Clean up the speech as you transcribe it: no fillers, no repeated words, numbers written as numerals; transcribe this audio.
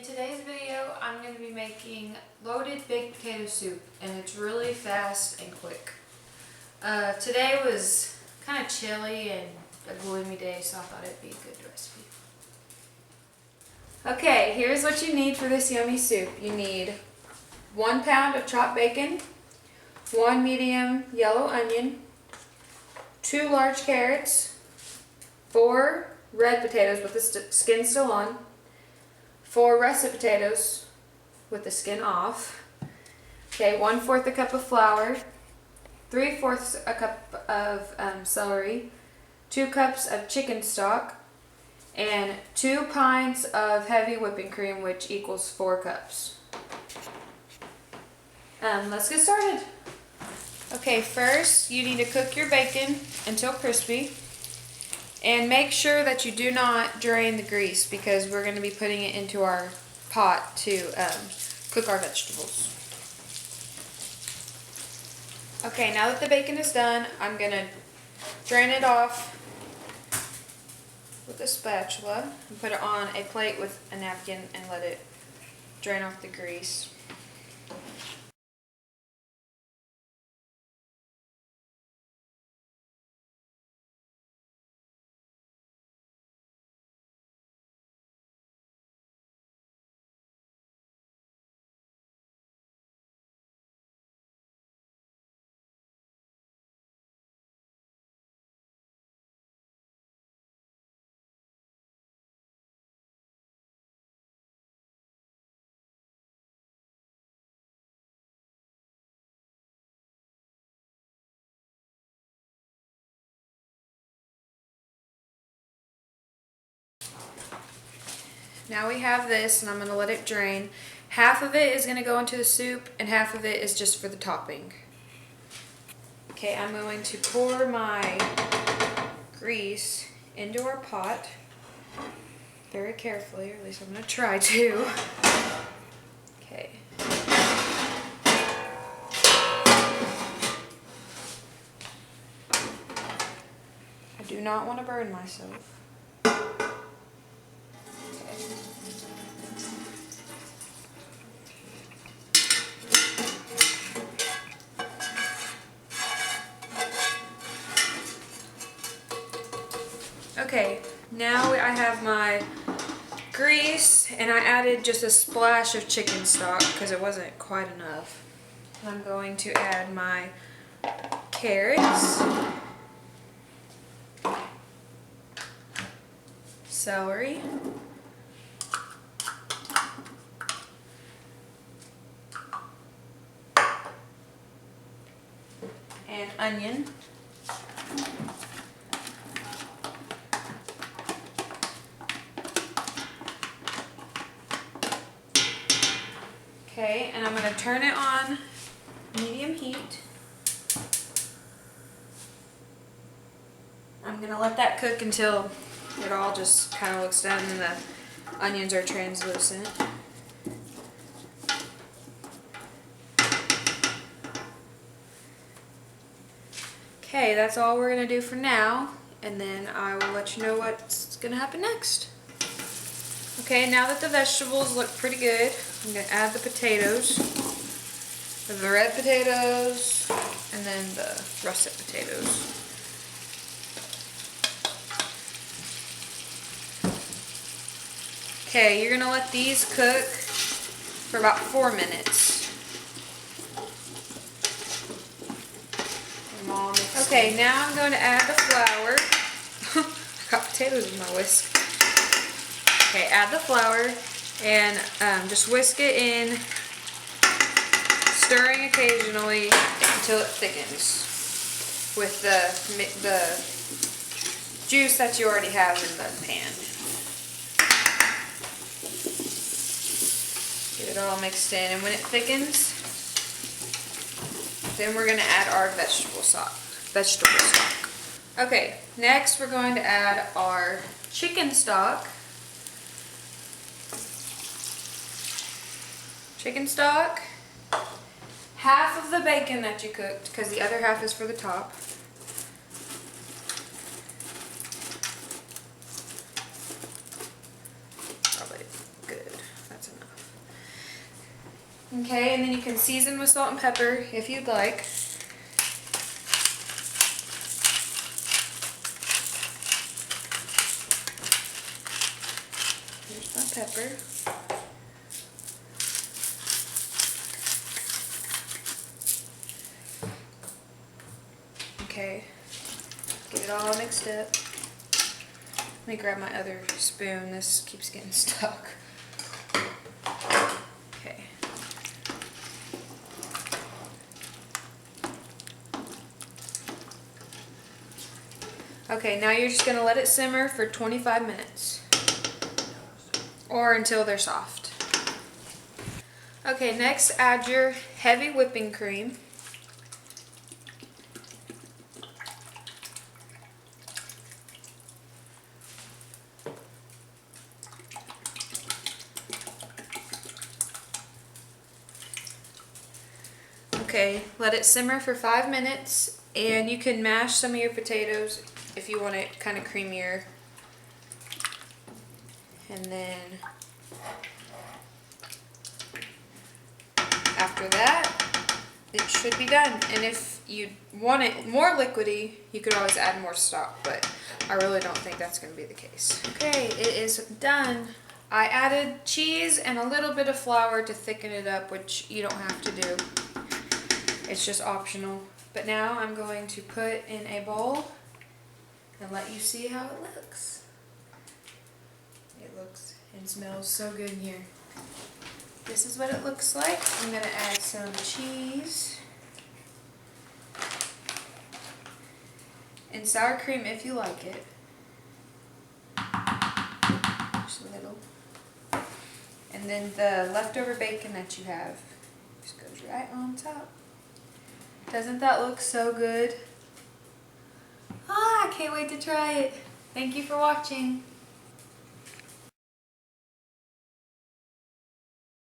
In today's video, I'm going to be making loaded baked potato soup, and it's really fast and quick. Today was kind of chilly and a gloomy day, so I thought it'd be a good recipe. Okay, here's what you need for this yummy soup. You need 1 pound of chopped bacon, 1 medium yellow onion, 2 large carrots, 4 red potatoes with the skin still on, 4 russet potatoes with the skin off. Okay, 1/4 a cup of flour, 3/4 a cup of celery, 2 cups of chicken stock, and 2 pints of heavy whipping cream, which equals 4 cups. Let's get started. Okay, first you need to cook your bacon until crispy. And make sure that you do not drain the grease because we're going to be putting it into our pot to cook our vegetables. Okay, now that the bacon is done, I'm going to drain it off with a spatula and put it on a plate with a napkin and let it drain off the grease. Now we have this, and I'm going to let it drain. Half of it is going to go into the soup, and half of it is just for the topping. Okay, I'm going to pour my grease into our pot very carefully, or at least I'm going to try to. Okay. I do not want to burn myself. Okay, now I have my grease, and I added just a splash of chicken stock because it wasn't quite enough. I'm going to add my carrots, celery, and onion. Okay, and I'm going to turn it on medium heat. I'm going to let that cook until it all just kind of looks done and the onions are translucent. Okay, that's all we're going to do for now, and then I will let you know what's going to happen next. Okay, now that the vegetables look pretty good, I'm going to add the potatoes, the red potatoes, and then the russet potatoes. Okay, you're going to let these cook for about 4 minutes. Okay, now I'm going to add the flour. I got potatoes in my whisk. Okay, add the flour and just whisk it in, stirring occasionally until it thickens with the juice that you already have in the pan. Get it all mixed in, and when it thickens, then we're going to add our vegetable stock. Okay, next we're going to add our chicken stock. Chicken stock, half of the bacon that you cooked, because the other half is for the top. Probably good. That's enough. Okay, and then you can season with salt and pepper if you'd like. Here's my pepper. Okay, get it all mixed up. Let me grab my other spoon. This keeps getting stuck. Okay. Okay, now you're just going to let it simmer for 25 minutes. Or until they're soft. Okay, next add your heavy whipping cream. Okay, let it simmer for 5 minutes, and you can mash some of your potatoes if you want it kind of creamier. And then after that, it should be done. And if you want it more liquidy, you could always add more stock, but I really don't think that's going to be the case. Okay, it is done. I added cheese and a little bit of flour to thicken it up, which you don't have to do. It's just optional. But now I'm going to put in a bowl and let you see how it looks. It looks and smells so good in here. This is what it looks like. I'm going to add some cheese and sour cream if you like it. Just a little. And then the leftover bacon that you have just goes right on top. Doesn't that look so good? Ah, I can't wait to try it. Thank you for watching.